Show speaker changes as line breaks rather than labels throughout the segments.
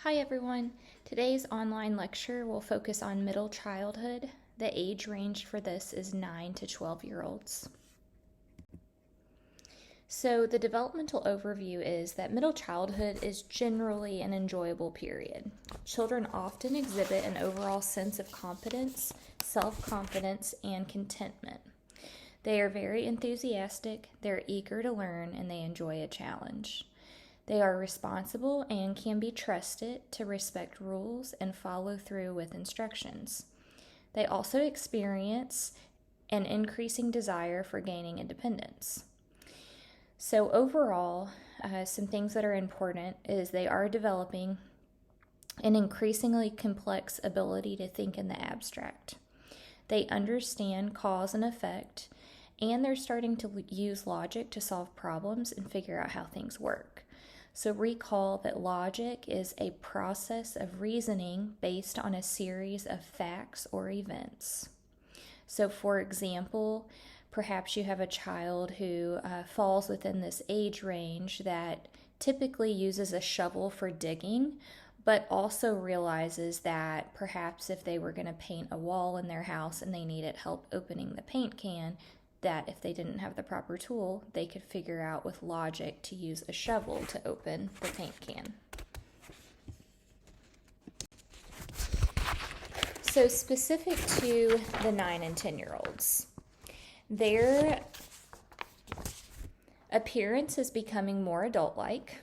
Hi everyone. Today's online lecture will focus on middle childhood. The age range for this is 9 to 12-year-olds. So the developmental overview is that middle childhood is generally an enjoyable period. Children often exhibit an overall sense of competence, self-confidence, and contentment. They are very enthusiastic, they're eager to learn, and they enjoy a challenge. They are responsible and can be trusted to respect rules and follow through with instructions. They also experience an increasing desire for gaining independence. So overall, some things that are important is they are developing an increasingly complex ability to think in the abstract. They understand cause and effect, and they're starting to use logic to solve problems and figure out how things work. So recall that logic is a process of reasoning based on a series of facts or events. So for example, perhaps you have a child who falls within this age range that typically uses a shovel for digging, but also realizes that perhaps if they were going to paint a wall in their house and they needed help opening the paint can, that if they didn't have the proper tool, they could figure out with logic to use a shovel to open the paint can. So specific to the 9 and 10-year-olds, their appearance is becoming more adult-like.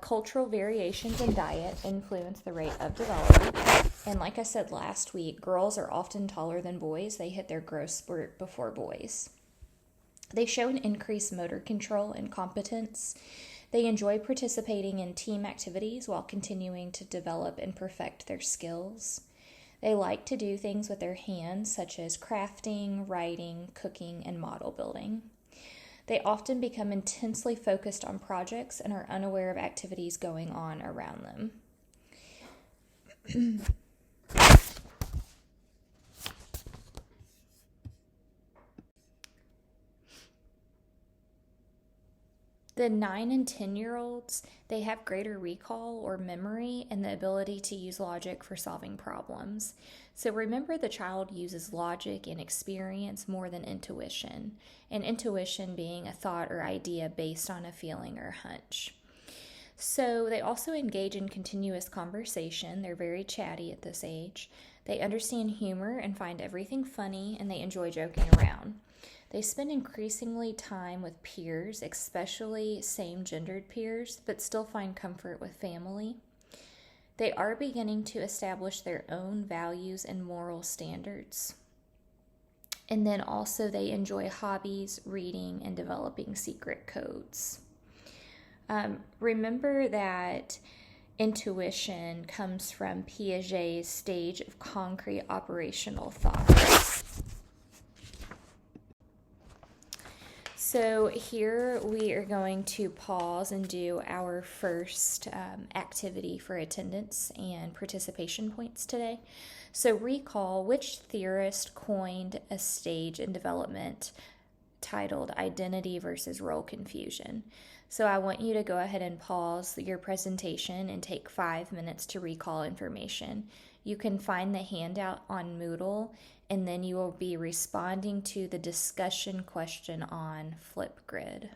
Cultural variations in diet influence the rate of development. And like I said last week, girls are often taller than boys. They hit their growth spurt before boys. They show an increased motor control and competence. They enjoy participating in team activities while continuing to develop and perfect their skills. They like to do things with their hands, such as crafting, writing, cooking, and model building. They often become intensely focused on projects and are unaware of activities going on around them. The 9 and 10-year-olds, they have greater recall or memory and the ability to use logic for solving problems. So remember, the child uses logic and experience more than intuition, and intuition being a thought or idea based on a feeling or hunch. So they also engage in continuous conversation. They're very chatty at this age. They understand humor and find everything funny, and they enjoy joking around. They spend increasingly time with peers, especially same-gendered peers, but still find comfort with family. They are beginning to establish their own values and moral standards. And then also they enjoy hobbies, reading, and developing secret codes. Remember that intuition comes from Piaget's stage of concrete operational thought. So here we are going to pause and do our first activity for attendance and participation points today. So recall which theorist coined a stage in development titled Identity versus Role Confusion. So I want you to go ahead and pause your presentation and take 5 minutes to recall information. You can find the handout on Moodle, and then you will be responding to the discussion question on Flipgrid.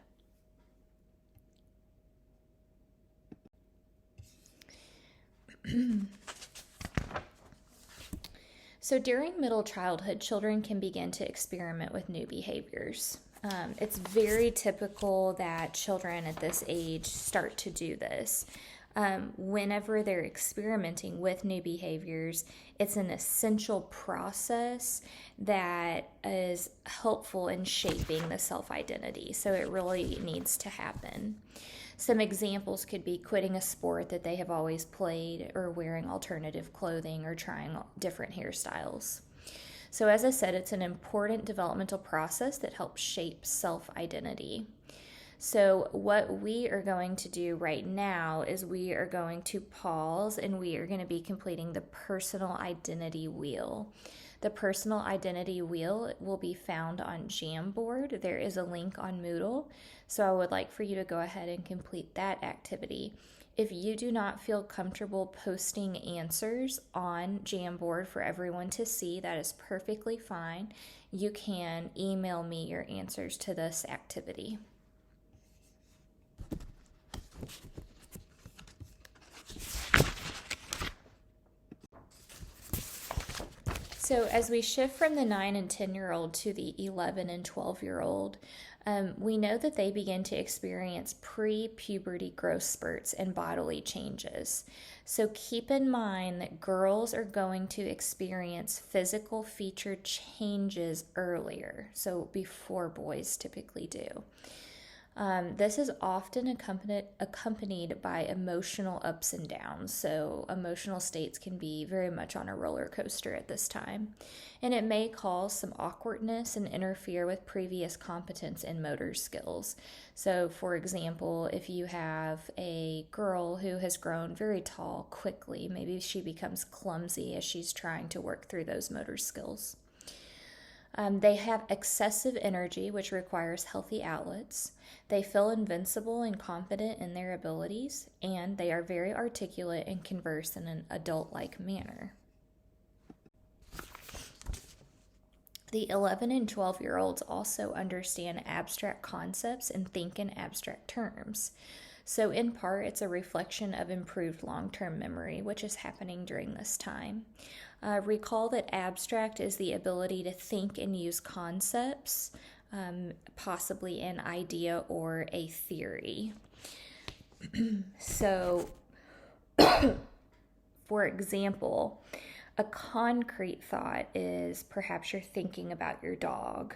So during middle childhood, children can begin to experiment with new behaviors. It's very typical that children at this age start to do this. Whenever they're experimenting with new behaviors, it's an essential process that is helpful in shaping the self-identity. So it really needs to happen. Some examples could be quitting a sport that they have always played, or wearing alternative clothing, or trying different hairstyles. So as I said, it's an important developmental process that helps shape self-identity. So, what we are going to do right now is we are going to pause and we are going to be completing the personal identity wheel. The personal identity wheel will be found on Jamboard. There is a link on Moodle. So, I would like for you to go ahead and complete that activity. If you do not feel comfortable posting answers on Jamboard for everyone to see, that is perfectly fine. You can email me your answers to this activity. So as we shift from the 9 and 10-year-old to the 11 and 12-year-old, we know that they begin to experience pre-puberty growth spurts and bodily changes. So keep in mind that girls are going to experience physical feature changes earlier, so before boys typically do. This is often accompanied by emotional ups and downs. So, emotional states can be very much on a roller coaster at this time. And it may cause some awkwardness and interfere with previous competence and motor skills. So, for example, if you have a girl who has grown very tall quickly, maybe she becomes clumsy as she's trying to work through those motor skills. They have excessive energy, which requires healthy outlets. They feel invincible and confident in their abilities, and they are very articulate and converse in an adult-like manner. The 11 and 12-year-olds also understand abstract concepts and think in abstract terms. So in part, it's a reflection of improved long-term memory, which is happening during this time. Recall that abstract is the ability to think and use concepts, possibly an idea or a theory. So, for example, a concrete thought is perhaps you're thinking about your dog.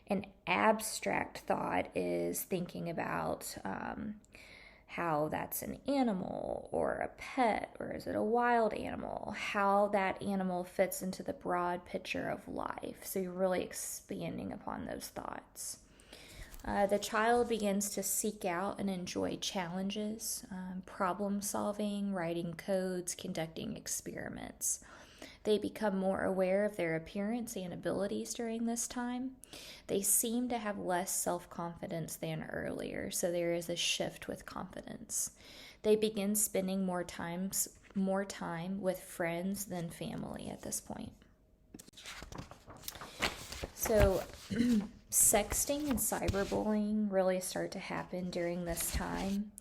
An abstract thought is thinking about how that's an animal or a pet, or is it a wild animal, how that animal fits into the broad picture of life. So you're really expanding upon those thoughts. The child begins to seek out and enjoy challenges, problem solving, writing codes, conducting experiments. They become more aware of their appearance and abilities during this time. They seem to have less self-confidence than earlier, so there is a shift with confidence. They begin spending more time with friends than family at this point. So sexting and cyberbullying really start to happen during this time.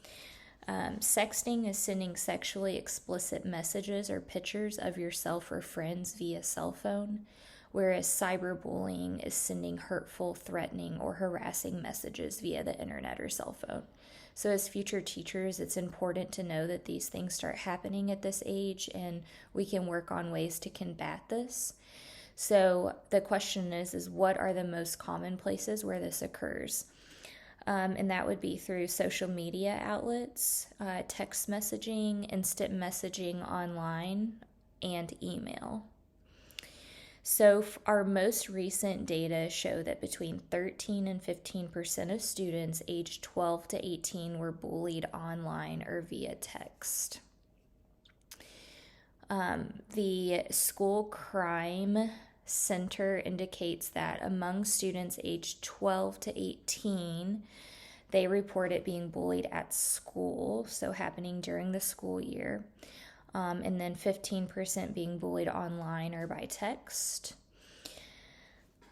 Sexting is sending sexually explicit messages or pictures of yourself or friends via cell phone, whereas cyberbullying is sending hurtful, threatening, or harassing messages via the internet or cell phone. So as future teachers, it's important to know that these things start happening at this age and we can work on ways to combat this. So the question is what are the most common places where this occurs? And that would be through social media outlets, text messaging, instant messaging online, and email. So our most recent data show that between 13 and 15% of students aged 12 to 18 were bullied online or via text. The School Crime Center indicates that among students aged 12 to 18, they report it being bullied at school, so happening during the school year, and then 15% being bullied online or by text.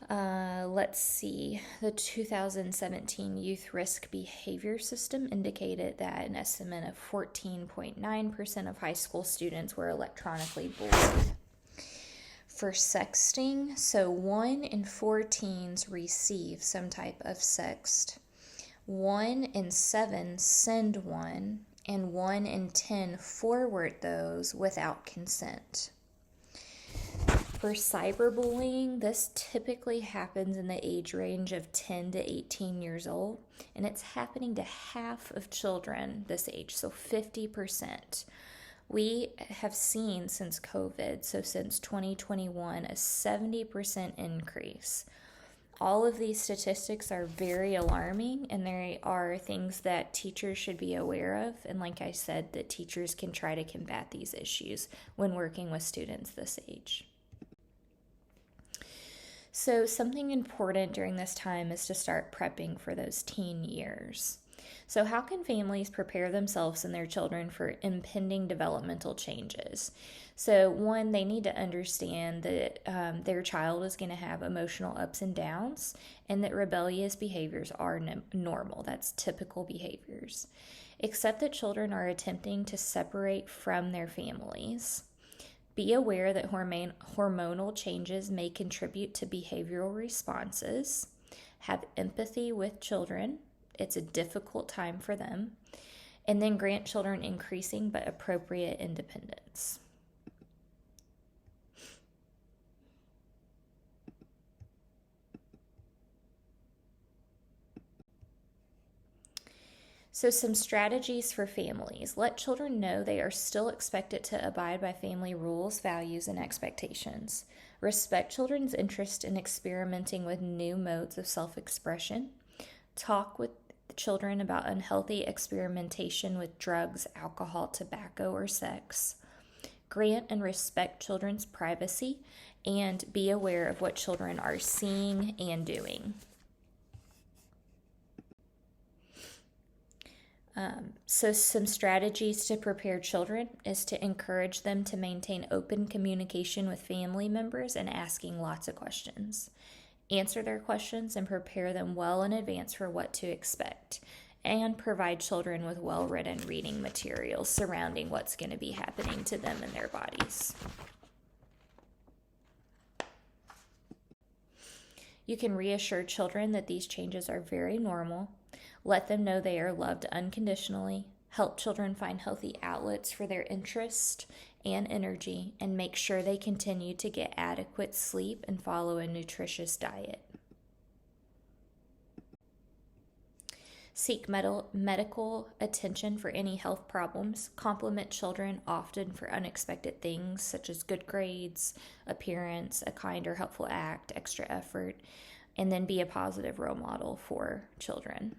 Let's see, the 2017 Youth Risk Behavior System indicated that an estimate of 14.9% of high school students were electronically bullied. For sexting, so 1 in 4 teens receive some type of sext, 1 in 7 send one, and 1 in 10 forward those without consent. For cyberbullying, this typically happens in the age range of 10 to 18 years old, and it's happening to half of children this age, so 50%. We have seen since COVID, so since 2021, a 70% increase. All of these statistics are very alarming, and they are things that teachers should be aware of. And like I said, that teachers can try to combat these issues when working with students this age. So something important during this time is to start prepping for those teen years. So how can families prepare themselves and their children for impending developmental changes? So one, they need to understand that their child is going to have emotional ups and downs, and that rebellious behaviors are normal. That's typical behaviors. Accept that children are attempting to separate from their families. Be aware that hormonal changes may contribute to behavioral responses. Have empathy with children. It's a difficult time for them. And then grant children increasing but appropriate independence. So some strategies for families. Let children know they are still expected to abide by family rules, values, and expectations. Respect children's interest in experimenting with new modes of self-expression. Talk with children about unhealthy experimentation with drugs, alcohol, tobacco, or sex. Grant and respect children's privacy, and be aware of what children are seeing and doing. So some strategies to prepare children is to encourage them to maintain open communication with family members and asking lots of questions. Answer their questions and prepare them well in advance for what to expect. And provide children with well-written reading materials surrounding what's going to be happening to them in their bodies. You can reassure children that these changes are very normal. Let them know they are loved unconditionally. Help children find healthy outlets for their interest and energy, and make sure they continue to get adequate sleep and follow a nutritious diet. Seek medical attention for any health problems. Compliment children often for unexpected things such as good grades, appearance, a kind or helpful act, extra effort, and then be a positive role model for children.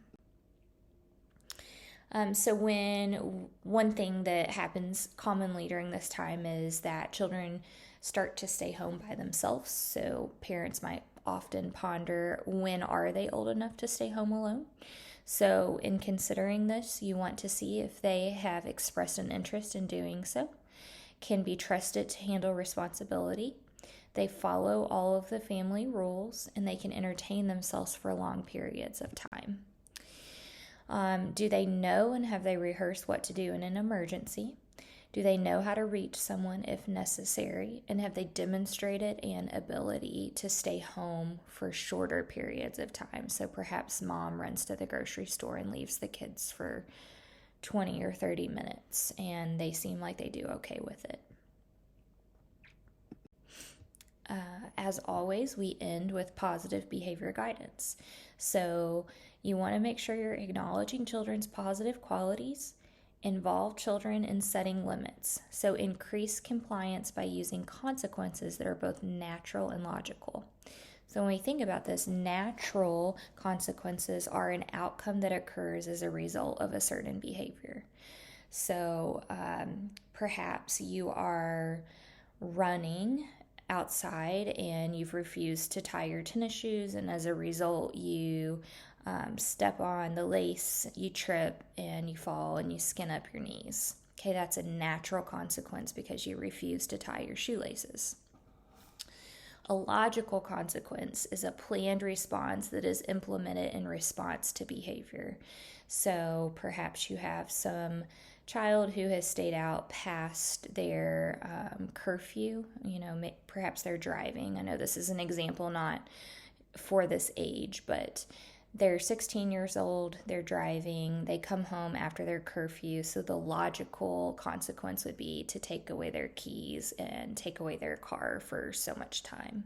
So one thing that happens commonly during this time is that children start to stay home by themselves. So parents might often ponder, when are they old enough to stay home alone? So in considering this, you want to see if they have expressed an interest in doing so, can be trusted to handle responsibility, they follow all of the family rules, and they can entertain themselves for long periods of time. Do they know and have they rehearsed what to do in an emergency? Do they know how to reach someone if necessary? And have they demonstrated an ability to stay home for shorter periods of time? So perhaps mom runs to the grocery store and leaves the kids for 20 or 30 minutes, and they seem like they do okay with it. As always, we end with positive behavior guidance. So you want to make sure you're acknowledging children's positive qualities. Involve children in setting limits. So increase compliance by using consequences that are both natural and logical. So when we think about this, natural consequences are an outcome that occurs as a result of a certain behavior. So perhaps you are running outside and you've refused to tie your tennis shoes, and as a result you step on the lace, you trip, and you fall and you skin up your knees. Okay, that's a natural consequence because you refuse to tie your shoelaces. A logical consequence is a planned response that is implemented in response to behavior. So perhaps you have some child who has stayed out past their curfew. Perhaps they're driving. I know this is an example not for this age, but they're 16 years old, they're driving, they come home after their curfew, so the logical consequence would be to take away their keys and take away their car for so much time.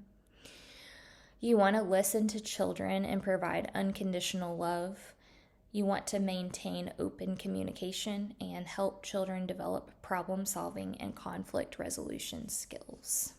You want to listen to children and provide unconditional love. You want to maintain open communication and help children develop problem-solving and conflict resolution skills.